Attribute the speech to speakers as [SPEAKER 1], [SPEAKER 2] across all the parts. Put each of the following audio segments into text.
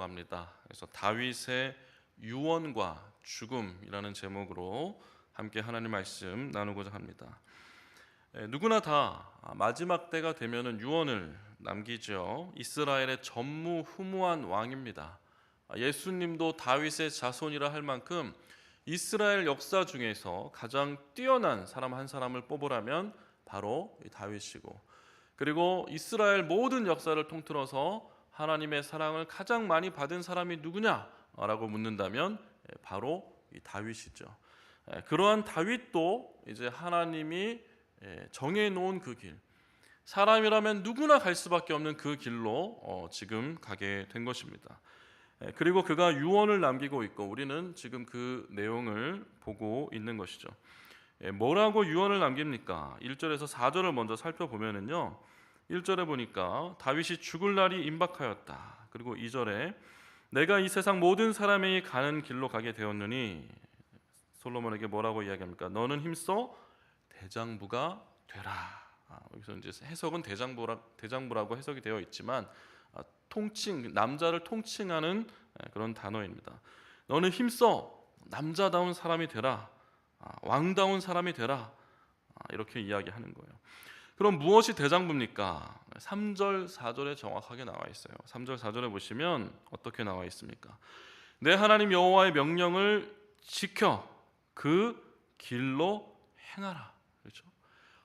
[SPEAKER 1] 합니다. 그래서 다윗의 유언과 죽음이라는 제목으로 함께 하나님 말씀 나누고자 합니다. 누구나 다 마지막 때가 되면은 유언을 남기죠. 이스라엘의 전무후무한 왕입니다. 예수님도 다윗의 자손이라 할 만큼 이스라엘 역사 중에서 가장 뛰어난 사람 한 사람을 뽑으라면 바로 다윗이고, 그리고 이스라엘 모든 역사를 통틀어서 하나님의 사랑을 가장 많이 받은 사람이 누구냐라고 묻는다면 바로 이 다윗이죠. 그러한 다윗도 이제 하나님이 정해놓은 그 길, 사람이라면 누구나 갈 수밖에 없는 그 길로 지금 가게 된 것입니다. 그리고 그가 유언을 남기고 있고 우리는 지금 그 내용을 보고 있는 것이죠. 뭐라고 유언을 남깁니까? 1절에서 4절을 먼저 살펴보면은요, 1절에 보니까 다윗이 죽을 날이 임박하였다. 그리고 2절에 내가 이 세상 모든 사람이 가는 길로 가게 되었느니, 솔로몬에게 뭐라고 이야기합니까? 너는 힘써 대장부가 되라. 여기서 이제 해석은 대장부라고 해석이 되어 있지만 통칭, 남자를 통칭하는 그런 단어입니다. 너는 힘써 남자다운 사람이 되라, 왕다운 사람이 되라, 이렇게 이야기하는 거예요. 그럼 무엇이 대장부입니까? 3절 4절에 정확하게 나와 있어요. 3절 4절에 보시면 어떻게 나와 있습니까? 내 하나님 여호와의 명령을 지켜 그 길로 행하라. 그렇죠?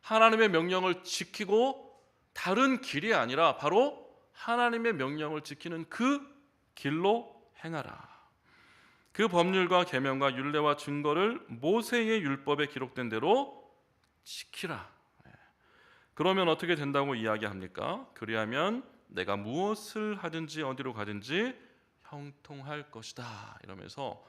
[SPEAKER 1] 하나님의 명령을 지키고 다른 길이 아니라 바로 하나님의 명령을 지키는 그 길로 행하라. 그 법률과 계명과 율례와 증거를 모세의 율법에 기록된 대로 지키라. 그러면 어떻게 된다고 이야기합니까? 그리하면 내가 무엇을 하든지 어디로 가든지 형통할 것이다. 이러면서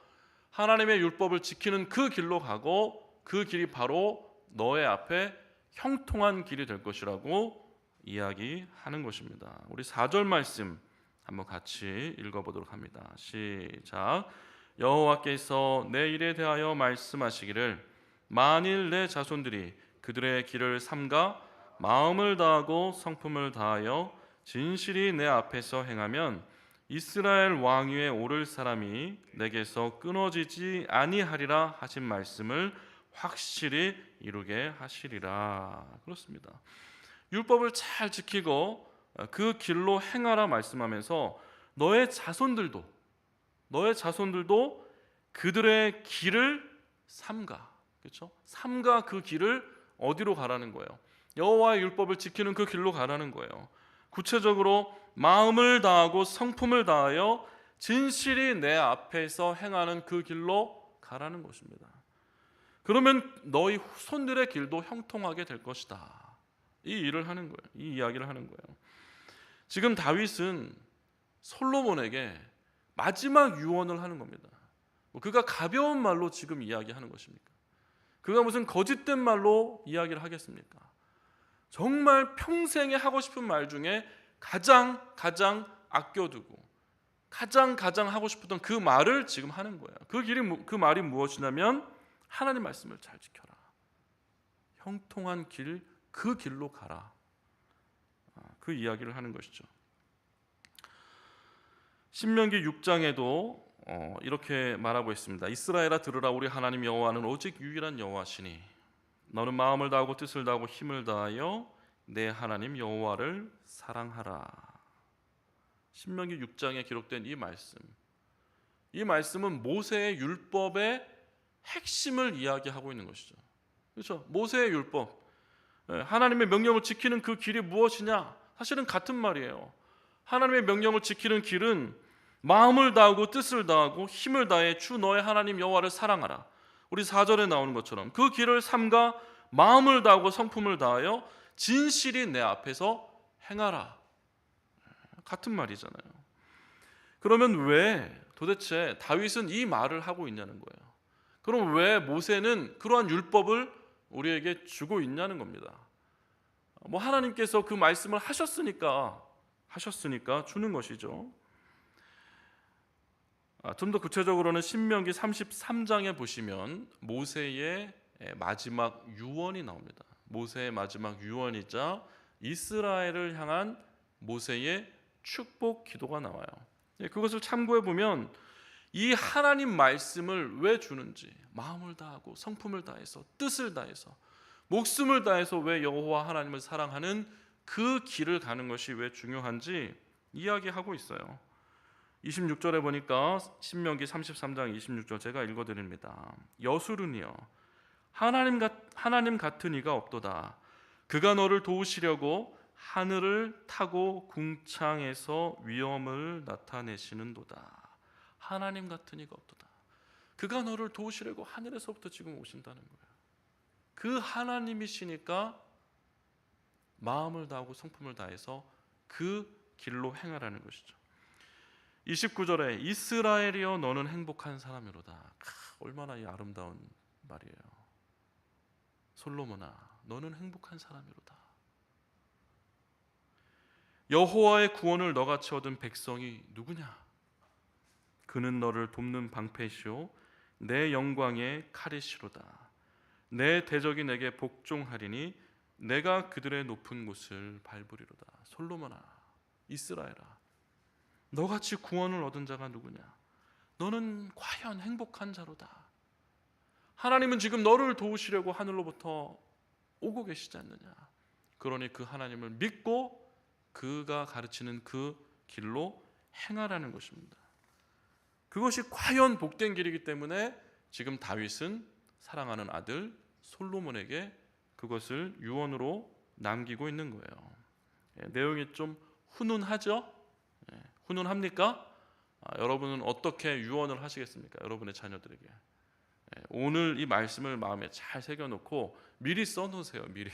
[SPEAKER 1] 하나님의 율법을 지키는 그 길로 가고 그 길이 바로 너의 앞에 형통한 길이 될 것이라고 이야기하는 것입니다. 우리 4절 말씀 한번 같이 읽어보도록 합니다. 시작. 여호와께서 내 일에 대하여 말씀하시기를 만일 내 자손들이 그들의 길을 삼가 마음을 다하고 성품을 다하여 진실이 내 앞에서 행하면 이스라엘 왕위에 오를 사람이 내게서 끊어지지 아니하리라 하신 말씀을 확실히 이루게 하시리라. 그렇습니다. 율법을 잘 지키고 그 길로 행하라 말씀하면서 너의 자손들도 그들의 길을 삼가. 그렇죠? 삼가 그 길을 어디로 가라는 거예요? 여호와의 율법을 지키는 그 길로 가라는 거예요. 구체적으로 마음을 다하고 성품을 다하여 진실이 내 앞에서 행하는 그 길로 가라는 것입니다. 그러면 너희 후손들의 길도 형통하게 될 것이다. 이 일을 하는 거예요. 이 이야기를 하는 거예요. 지금 다윗은 솔로몬에게 마지막 유언을 하는 겁니다. 그가 가벼운 말로 지금 이야기하는 것입니까? 그가 무슨 거짓된 말로 이야기를 하겠습니까? 정말 평생에 하고 싶은 말 중에 가장 아껴두고 가장 하고 싶었던 그 말을 지금 하는 거예요. 그 말이 무엇이냐면 하나님 말씀을 잘 지켜라. 형통한 길, 그 길로 가라. 그 이야기를 하는 것이죠. 신명기 6장에도 이렇게 말하고 있습니다. 이스라엘아 들으라. 우리 하나님 여호와는 오직 유일한 여호와시니 너는 마음을 다하고 뜻을 다하고 힘을 다하여 내 하나님 여호와를 사랑하라. 신명기 6장에 기록된 이 말씀은 모세의 율법의 핵심을 이야기하고 있는 것이죠. 그렇죠? 모세의 율법, 하나님의 명령을 지키는 그 길이 무엇이냐? 사실은 같은 말이에요. 하나님의 명령을 지키는 길은 마음을 다하고 뜻을 다하고 힘을 다해 주 너의 하나님 여호와를 사랑하라. 우리 4절에 나오는 것처럼 그 길을 삼가 마음을 다하고 성품을 다하여 진실이 내 앞에서 행하라. 같은 말이잖아요. 그러면 왜 도대체 다윗은 이 말을 하고 있냐는 거예요. 그럼 왜 모세는 그러한 율법을 우리에게 주고 있냐는 겁니다. 하나님께서 그 말씀을 하셨으니까 주는 것이죠. 좀 더 구체적으로는 신명기 33장에 보시면 모세의 마지막 유언이 나옵니다. 모세의 마지막 유언이자 이스라엘을 향한 모세의 축복 기도가 나와요. 그것을 참고해 보면 이 하나님 말씀을 왜 주는지, 마음을 다하고 성품을 다해서 뜻을 다해서 목숨을 다해서 왜 여호와 하나님을 사랑하는 그 길을 가는 것이 왜 중요한지 이야기하고 있어요. 26절에 보니까 신명기 33장 26절 제가 읽어드립니다. 여술은이여 하나님 같은 이가 없도다. 그가 너를 도우시려고 하늘을 타고 궁창에서 위엄을 나타내시는도다. 하나님 같은 이가 없도다. 그가 너를 도우시려고 하늘에서부터 지금 오신다는 거예요. 그 하나님이시니까 마음을 다하고 성품을 다해서 그 길로 행하라는 것이죠. 29절에 이스라엘이여 너는 행복한 사람이로다. 얼마나 이 아름다운 말이에요. 솔로몬아 너는 행복한 사람이로다. 여호와의 구원을 너같이 얻은 백성이 누구냐? 그는 너를 돕는 방패시오 내 영광의 칼이시로다. 내 대적이 내게 복종하리니 내가 그들의 높은 곳을 밟으리로다. 솔로몬아 이스라엘아 너같이 구원을 얻은 자가 누구냐? 너는 과연 행복한 자로다. 하나님은 지금 너를 도우시려고 하늘로부터 오고 계시지 않느냐? 그러니 그 하나님을 믿고 그가 가르치는 그 길로 행하라는 것입니다. 그것이 과연 복된 길이기 때문에 지금 다윗은 사랑하는 아들 솔로몬에게 그것을 유언으로 남기고 있는 거예요. 내용이 좀 훈훈하죠? 훈훈합니까? 여러분은 어떻게 유언을 하시겠습니까? 여러분의 자녀들에게. 오늘 이 말씀을 마음에 잘 새겨놓고 미리 써놓으세요. 미리.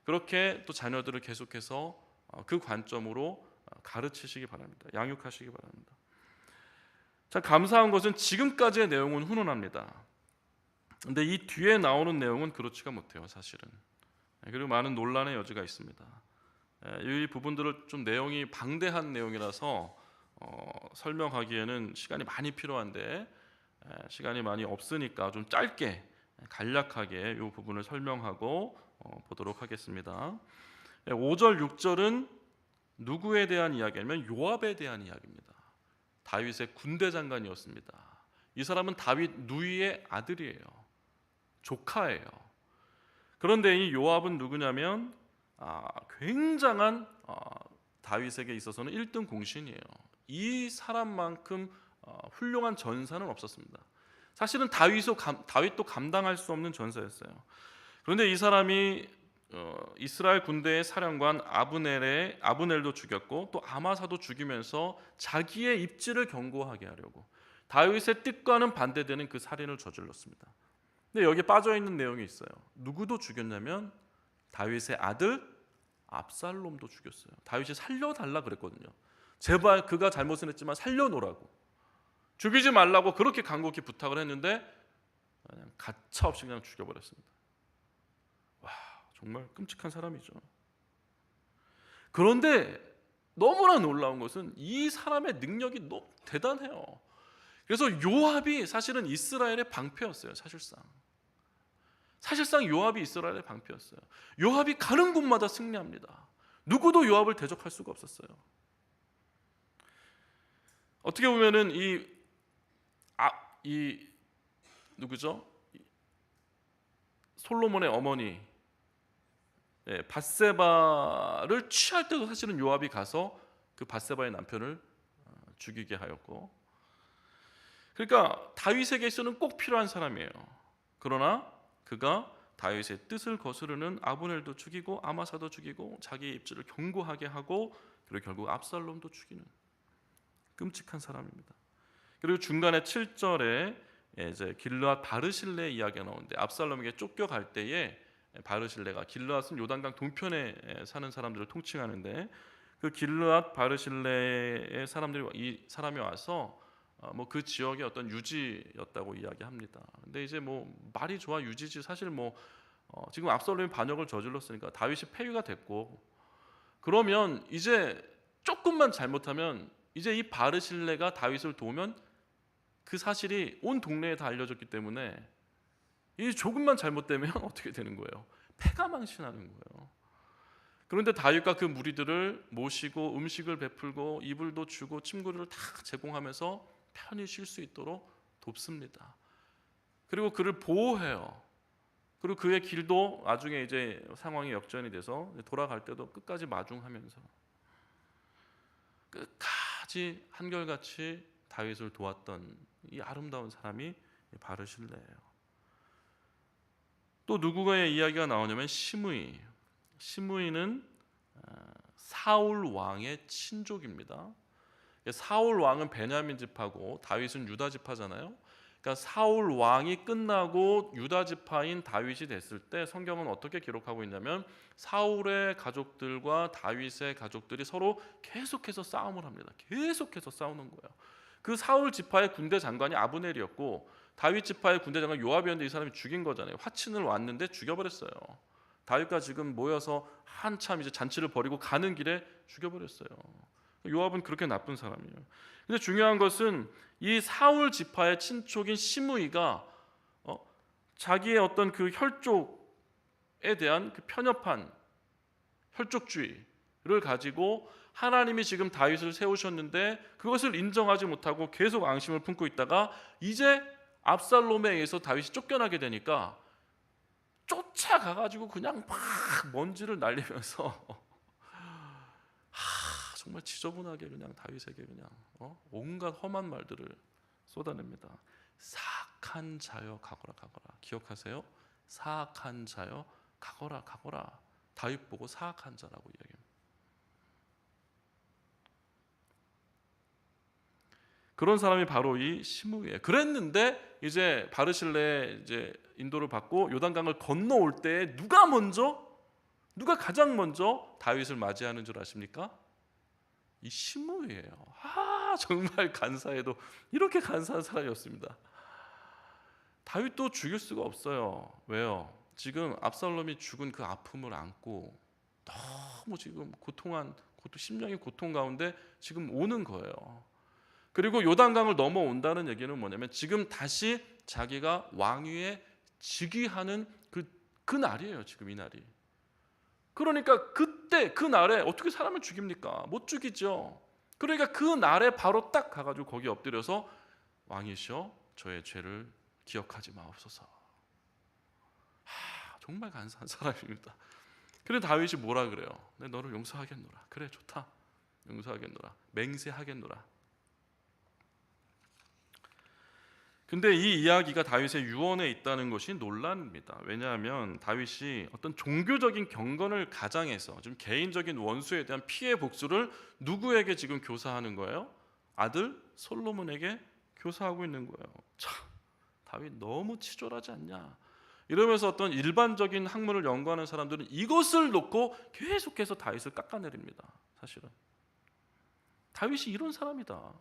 [SPEAKER 1] 그렇게 또 자녀들을 계속해서 그 관점으로 가르치시기 바랍니다. 양육하시기 바랍니다. 자, 감사한 것은 지금까지의 내용은 훈훈합니다. 근데 이 뒤에 나오는 내용은 그렇지가 못해요, 사실은. 그리고 많은 논란의 여지가 있습니다. 이 부분들을 좀 내용이 방대한 내용이라서 설명하기에는 시간이 많이 필요한데 시간이 많이 없으니까 좀 짧게 간략하게 이 부분을 설명하고 보도록 하겠습니다. 5절 6절은 누구에 대한 이야기냐면 요압에 대한 이야기입니다. 다윗의 군대 장관이었습니다. 이 사람은 다윗 누이의 아들이에요. 조카예요. 그런데 이 요압은 누구냐면 굉장한 다윗에게 있어서는 1등 공신이에요. 이 사람만큼 훌륭한 전사는 없었습니다. 사실은 다윗도 감당할 수 없는 전사였어요. 그런데 이 사람이 이스라엘 군대의 사령관 아브넬도 죽였고 또 아마사도 죽이면서 자기의 입지를 견고하게 하려고 다윗의 뜻과는 반대되는 그 살인을 저질렀습니다. 근데 여기에 빠져있는 내용이 있어요. 누구도 죽였냐면 다윗의 아들 압살롬도 죽였어요. 다윗이 살려달라 그랬거든요. 제발 그가 잘못은 했지만 살려놓으라고, 죽이지 말라고 그렇게 간곡히 부탁을 했는데 그냥 가차없이 그냥 죽여버렸습니다. 와, 정말 끔찍한 사람이죠. 그런데 너무나 놀라운 것은 이 사람의 능력이 너무 대단해요. 그래서 요압이 사실은 이스라엘의 방패였어요. 사실상 요압이 이스라엘의 방패였어요. 요압이 가는 곳마다 승리합니다. 누구도 요압을 대적할 수가 없었어요. 어떻게 보면은 이 누구죠? 솔로몬의 어머니 밧세바를 취할 때도 사실은 요압이 가서 그 밧세바의 남편을 죽이게 하였고, 그러니까 다윗에게서는 꼭 필요한 사람이에요. 그러나 그가 다윗의 뜻을 거스르는 아브넬도 죽이고 아마사도 죽이고 자기 입지를 견고하게 하고 그리고 결국 압살롬도 죽이는 끔찍한 사람입니다. 그리고 중간에 7절에 이제 길르앗 바르실레 이야기가 나오는데 압살롬에게 쫓겨갈 때에 바르실레가, 길르앗은 요단강 동편에 사는 사람들을 통칭하는데 그 길르앗 바르실레의 이 사람이 와서 뭐 그 지역의 어떤 유지였다고 이야기합니다. 근데 이제 뭐 말이 좋아 유지지, 사실 지금 압살롬이 반역을 저질렀으니까 다윗이 폐위가 됐고, 그러면 이제 조금만 잘못하면 이제 이 바르실레가 다윗을 도우면 그 사실이 온 동네에 다 알려졌기 때문에 이 조금만 잘못되면 어떻게 되는 거예요? 패가 망신하는 거예요. 그런데 다윗과 그 무리들을 모시고 음식을 베풀고 이불도 주고 침구를 다 제공하면서 편히 쉴 수 있도록 돕습니다. 그리고 그를 보호해요. 그리고 그의 길도 나중에 이제 상황이 역전이 돼서 돌아갈 때도 끝까지 마중하면서 끝까지 한결같이 다윗을 도왔던 이 아름다운 사람이 바르실레예요. 또 누구의 이야기가 나오냐면 시므이. 시므이는 사울 왕의 친족입니다. 사울 왕은 베냐민 지파고 다윗은 유다 지파잖아요. 그러니까 사울 왕이 끝나고 유다 지파인 다윗이 됐을 때 성경은 어떻게 기록하고 있냐면 사울의 가족들과 다윗의 가족들이 서로 계속해서 싸움을 합니다. 계속해서 싸우는 거예요. 그 사울 지파의 군대 장관이 아브넬이었고 다윗 지파의 군대 장관 요압이었는데 이 사람이 죽인 거잖아요. 화친을 왔는데 죽여버렸어요. 다윗과 지금 모여서 한참 이제 잔치를 벌이고 가는 길에 죽여버렸어요. 요압은 그렇게 나쁜 사람이에요. 근데 중요한 것은 이 사울 지파의 친족인 시므이가 자기의 어떤 그 혈족에 대한 그 편협한 혈족주의를 가지고 하나님이 지금 다윗을 세우셨는데 그것을 인정하지 못하고 계속 앙심을 품고 있다가 이제 압살롬에 의해서 다윗이 쫓겨나게 되니까 쫓아가가지고 그냥 막 먼지를 날리면서 정말 지저분하게 그냥 다윗에게 그냥 온갖 험한 말들을 쏟아냅니다. 사악한 자여 가거라 가거라. 기억하세요? 사악한 자여 가거라 가거라. 다윗 보고 사악한 자라고 이야기합니다. 그런 사람이 바로 이 시므이에요. 그랬는데 이제 바르실레 이제 인도를 받고 요단강을 건너올 때 누가 가장 먼저 다윗을 맞이하는 줄 아십니까? 이 시므이에요. 정말 간사해도 이렇게 간사한 사람이었습니다. 다윗도 죽일 수가 없어요. 왜요? 지금 압살롬이 죽은 그 아픔을 안고 너무 지금 심령의 고통 가운데 지금 오는 거예요. 그리고 요단강을 넘어온다는 얘기는 뭐냐면 지금 다시 자기가 왕위에 즉위하는 그 날이에요. 지금 이 날이. 그러니까 그때 그 날에 어떻게 사람을 죽입니까? 못 죽이죠. 그러니까 그 날에 바로 딱 가가지고 거기 엎드려서 왕이시여 저의 죄를 기억하지 마옵소서. 정말 간사한 사람입니다. 그런데 다윗이 뭐라 그래요? 내 너를 용서하겠노라. 그래 좋다. 용서하겠노라. 맹세하겠노라. 근데 이 이야기가 다윗의 유언에 있다는 것이 논란입니다. 왜냐하면 다윗이 어떤 종교적인 경건을 가장해서 좀 개인적인 원수에 대한 피해 복수를 누구에게 지금 교사하는 거예요? 아들 솔로몬에게 교사하고 있는 거예요. 참, 다윗 너무 치졸하지 않냐? 이러면서 어떤 일반적인 학문을 연구하는 사람들은 이것을 놓고 계속해서 다윗을 깎아내립니다. 사실은 다윗이 이런 사람이다.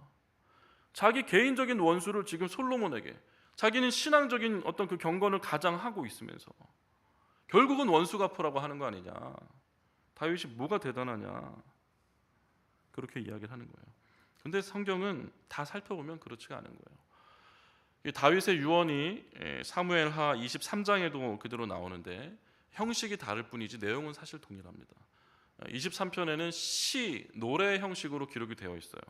[SPEAKER 1] 자기 개인적인 원수를 지금 솔로몬에게, 자기는 신앙적인 어떤 그 경건을 가장하고 있으면서 결국은 원수 갚으라고 하는 거 아니냐. 다윗이 뭐가 대단하냐. 그렇게 이야기를 하는 거예요. 근데 성경은 다 살펴보면 그렇지가 않은 거예요. 다윗의 유언이 사무엘하 23장에도 그대로 나오는데 형식이 다를 뿐이지 내용은 사실 동일합니다. 23편에는 시, 노래 형식으로 기록이 되어 있어요.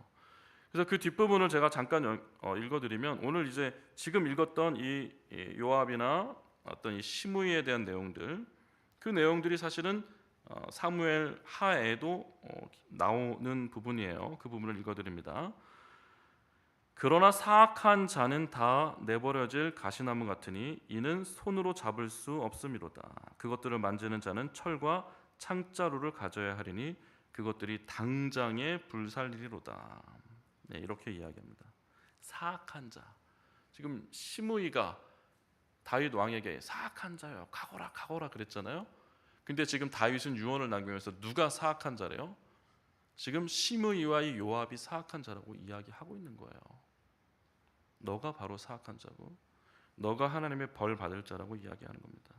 [SPEAKER 1] 그래서 그 뒷부분을 제가 잠깐 읽어드리면 오늘 이제 지금 읽었던 이 요압이나 어떤 이 시므이에 대한 내용들, 그 내용들이 사실은 사무엘 하에도 나오는 부분이에요. 그 부분을 읽어드립니다. 그러나 사악한 자는 다 내버려질 가시나무 같으니 이는 손으로 잡을 수 없음이로다. 그것들을 만지는 자는 철과 창자루를 가져야 하리니 그것들이 당장에 불살리리로다. 네, 이렇게 이야기합니다. 사악한 자. 지금 시므이가 다윗 왕에게 사악한 자요, 가거라 가거라 그랬잖아요. 근데 지금 다윗은 유언을 남기면서 누가 사악한 자래요? 지금 시므이와 이 요압이 사악한 자라고 이야기하고 있는 거예요. 너가 바로 사악한 자고 너가 하나님의 벌 받을 자라고 이야기하는 겁니다.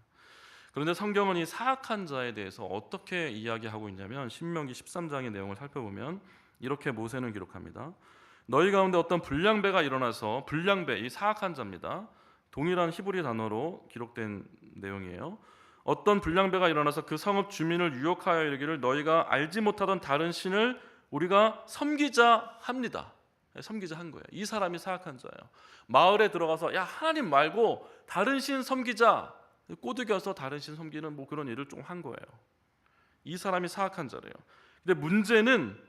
[SPEAKER 1] 그런데 성경은 이 사악한 자에 대해서 어떻게 이야기하고 있냐면 신명기 13장의 내용을 살펴보면 이렇게 모세는 기록합니다. 너희 가운데 어떤 불량배가 일어나서, 불량배, 이 사악한 자입니다. 동일한 히브리 단어로 기록된 내용이에요. 어떤 불량배가 일어나서 그 성읍 주민을 유혹하여 이르기를 너희가 알지 못하던 다른 신을 우리가 섬기자 합니다. 섬기자 한 거예요. 이 사람이 사악한 자예요. 마을에 들어가서 야 하나님 말고 다른 신 섬기자, 꼬드겨서 다른 신 섬기는 뭐 그런 일을 좀 한 거예요. 이 사람이 사악한 자래요. 근데 문제는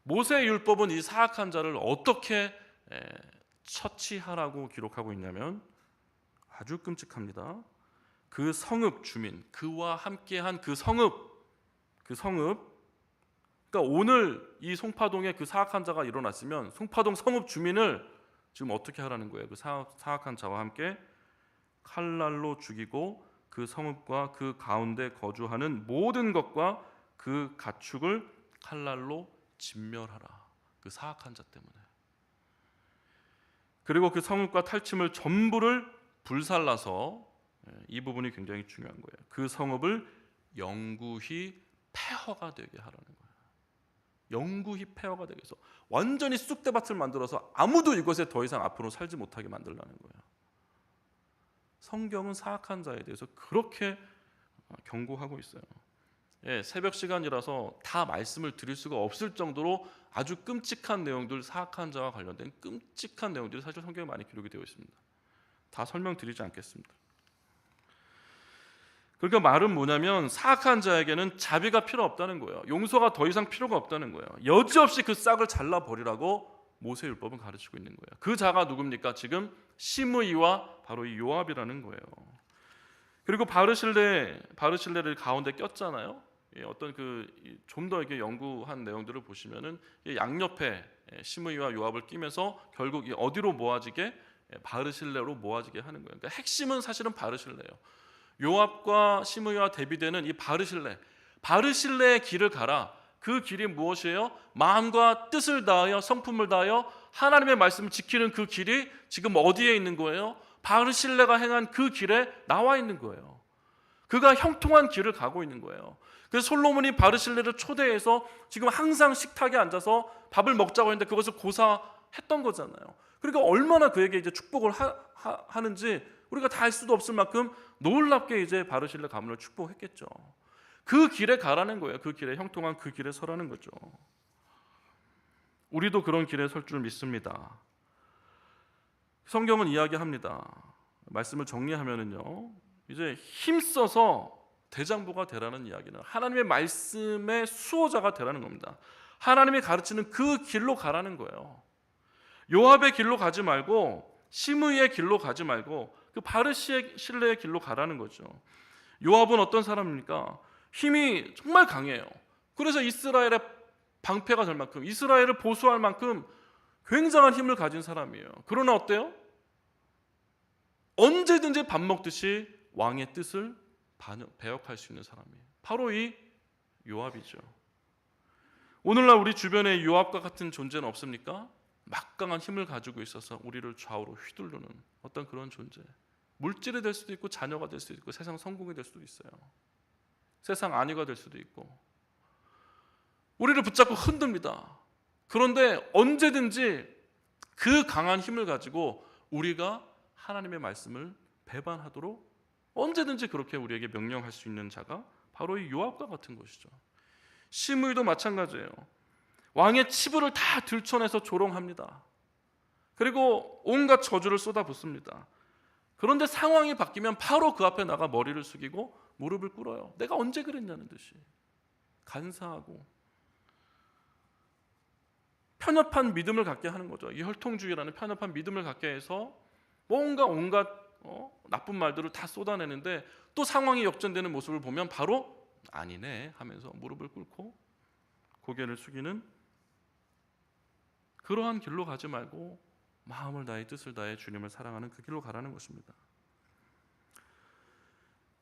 [SPEAKER 1] 모세의 율법은 이 사악한 자를 어떻게 처치하라고 기록하고 있냐면 아주 끔찍합니다. 그 성읍 주민, 그와 함께한 그 성읍, 그러니까 오늘 이 송파동에 그 사악한 자가 일어났으면 송파동 성읍 주민을 지금 어떻게 하라는 거예요? 그 사악한 자와 함께 칼날로 죽이고 그 성읍과 그 가운데 거주하는 모든 것과 그 가축을 칼날로 진멸하라. 그 사악한 자 때문에. 그리고 그 성읍과 탈취물 전부를 불살라서, 이 부분이 굉장히 중요한 거예요. 그 성읍을 영구히 폐허가 되게 하라는 거예요. 영구히 폐허가 되게 해서 완전히 쑥대밭을 만들어서 아무도 이곳에 더 이상 앞으로 살지 못하게 만들라는 거예요. 성경은 사악한 자에 대해서 그렇게 경고하고 있어요. 새벽 시간이라서 다 말씀을 드릴 수가 없을 정도로 아주 끔찍한 내용들, 사악한 자와 관련된 끔찍한 내용들이 사실 성경에 많이 기록이 되어 있습니다. 다 설명드리지 않겠습니다. 그러니까 말은 뭐냐면 사악한 자에게는 자비가 필요 없다는 거예요. 용서가 더 이상 필요가 없다는 거예요. 여지없이 그 싹을 잘라버리라고 모세 율법은 가르치고 있는 거예요. 그 자가 누굽니까? 지금 시므이와 바로 이 요압이라는 거예요. 그리고 바르실레를 가운데 꼈잖아요. 어떤 그 좀 더 이렇게 연구한 내용들을 보시면은 양옆에 시므이와 요압을 끼면서 결국 어디로 모아지게? 바르실레로 모아지게 하는 거예요. 그러니까 핵심은 사실은 바르실레예요. 요압과 시므이와 대비되는 이 바르실레의 길을 가라. 그 길이 무엇이에요? 마음과 뜻을 다하여 성품을 다하여 하나님의 말씀을 지키는 그 길이 지금 어디에 있는 거예요? 바르실레가 행한 그 길에 나와 있는 거예요. 그가 형통한 길을 가고 있는 거예요. 그래서 솔로몬이 바르실레를 초대해서 지금 항상 식탁에 앉아서 밥을 먹자고 했는데 그것을 고사했던 거잖아요. 그러니까 얼마나 그에게 이제 축복을 하는지 우리가 다 알 수도 없을 만큼 놀랍게 이제 바르실레 가문을 축복했겠죠. 그 길에 가라는 거예요. 그 길에, 형통한 그 길에 서라는 거죠. 우리도 그런 길에 설 줄 믿습니다. 성경은 이야기합니다. 말씀을 정리하면은요, 이제 힘써서 대장부가 되라는 이야기는 하나님의 말씀의 수호자가 되라는 겁니다. 하나님이 가르치는 그 길로 가라는 거예요. 요압의 길로 가지 말고 시므이의 길로 가지 말고 그 바르실레의 길로 가라는 거죠. 요압은 어떤 사람입니까? 힘이 정말 강해요. 그래서 이스라엘의 방패가 될 만큼, 이스라엘을 보수할 만큼 굉장한 힘을 가진 사람이에요. 그러나 어때요? 언제든지 밥 먹듯이 왕의 뜻을 배역할 수 있는 사람이에요. 바로 이 요압이죠. 오늘날 우리 주변에 요압과 같은 존재는 없습니까? 막강한 힘을 가지고 있어서 우리를 좌우로 휘두르는 어떤 그런 존재. 물질이 될 수도 있고 자녀가 될 수도 있고 세상 성공이 될 수도 있어요. 세상 안위가 될 수도 있고 우리를 붙잡고 흔듭니다. 그런데 언제든지 그 강한 힘을 가지고 우리가 하나님의 말씀을 배반하도록 언제든지 그렇게 우리에게 명령할 수 있는 자가 바로 이 요압과 같은 것이죠. 시므이도 마찬가지예요. 왕의 치부를 다 들춰내서 조롱합니다. 그리고 온갖 저주를 쏟아붓습니다. 그런데 상황이 바뀌면 바로 그 앞에 나가 머리를 숙이고 무릎을 꿇어요. 내가 언제 그랬냐는 듯이 간사하고 편협한 믿음을 갖게 하는 거죠. 이 혈통주의라는 편협한 믿음을 갖게 해서 뭔가 온갖 나쁜 말들을 다 쏟아내는데 또 상황이 역전되는 모습을 보면 바로 아니네 하면서 무릎을 꿇고 고개를 숙이는 그러한 길로 가지 말고 마음을 다해 뜻을 다해 주님을 사랑하는 그 길로 가라는 것입니다.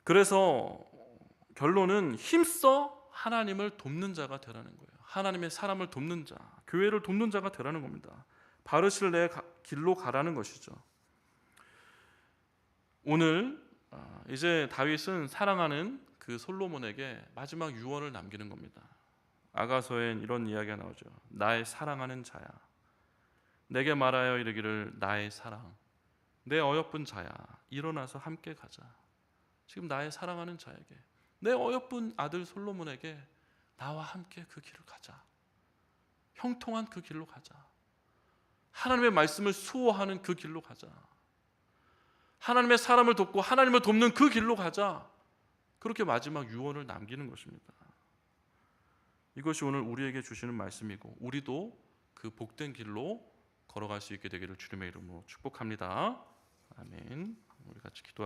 [SPEAKER 1] 그래서 결론은 힘써 하나님을 돕는 자가 되라는 거예요. 하나님의 사람을 돕는 자, 교회를 돕는 자가 되라는 겁니다. 바르실레의 길로 가라는 것이죠. 오늘 이제 다윗은 사랑하는 그 솔로몬에게 마지막 유언을 남기는 겁니다. 아가서엔 이런 이야기가 나오죠. 나의 사랑하는 자야, 내게 말하여 이르기를 나의 사랑, 내 어여쁜 자야, 일어나서 함께 가자. 지금 나의 사랑하는 자에게, 내 어여쁜 아들 솔로몬에게 나와 함께 그 길을 가자. 형통한 그 길로 가자. 하나님의 말씀을 수호하는 그 길로 가자. 하나님의 사람을 돕고 하나님을 돕는 그 길로 가자. 그렇게 마지막 유언을 남기는 것입니다. 이것이 오늘 우리에게 주시는 말씀이고, 우리도 그 복된 길로 걸어갈 수 있게 되기를 주님의 이름으로 축복합니다. 아멘. 우리 같이 기도하겠습니다.